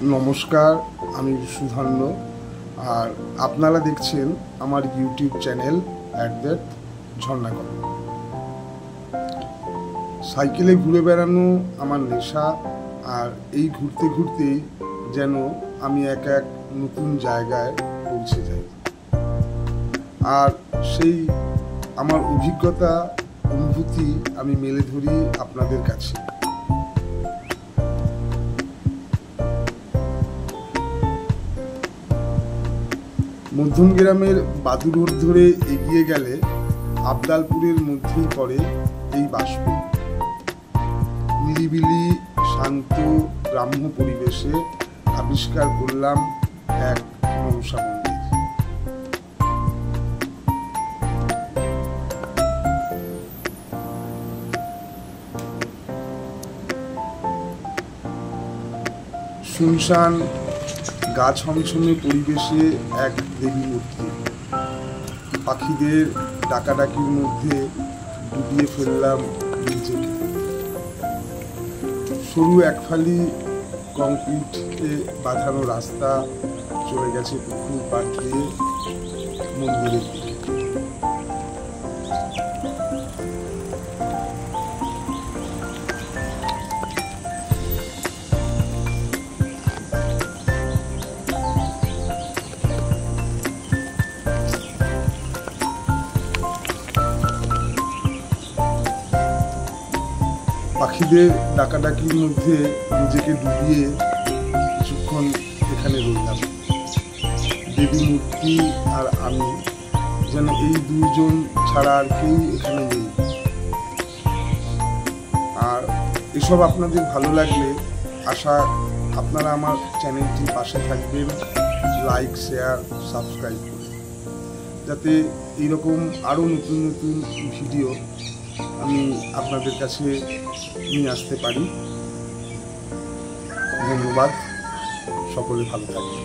নমস্কার, আমি সুধন্য। আর আপনারা দেখছেন আমার ইউটিউব চ্যানেল @ঝর্ণাকর। সাইকেলে ঘুরে বেড়ানো আমার নেশা, আর এই ঘুরতে ঘুরতেই যেন আমি এক নতুন জায়গায় পৌঁছে যাই। আর সেই আমার অভিজ্ঞতা, অনুভূতি আমি মেলে ধরি আপনাদের কাছে। মধ্যমগ্রামের বাদু রোড ধরে এগিয়ে গেলে আবদালপুরের মধ্যেই পড়ে এই বাসপুর। নিরিবিলি শান্ত গ্রাম্য পরিবেশে আবিষ্কার করলাম এক মনসা মন্দির। শুনশান গা ছমছমে পরিবেশে এক দেবী মূর্তি। পাখিদের ডাকাডাকির মধ্যে ডুবিয়ে ফেললাম নিজেকে। সরু একফালি কংক্রিটে বাঁধানো রাস্তা চলে গেছে পুকুর পাড় দিয়ে মন্দিরের দিকে। পাখিদের ডাকাডাকির মধ্যে নিজেকে ডুবিয়ে কিছুক্ষণ এখানে রইলাম। দেবী মূর্তি আর আমি যেন এই দুজন ছাড়া আর কেউ এখানে নেই। আর এসব আপনাদের ভালো লাগলে আশা আপনারা আমার চ্যানেলটির পাশে থাকবেন, লাইক, শেয়ার, সাবস্ক্রাইব করে, যাতে এইরকম আরও নতুন নতুন ভিডিও আমি আপনাদের কাছে নিয়ে আসতে পারি। ধন্যবাদ, সকলে ভালো থাকবেন।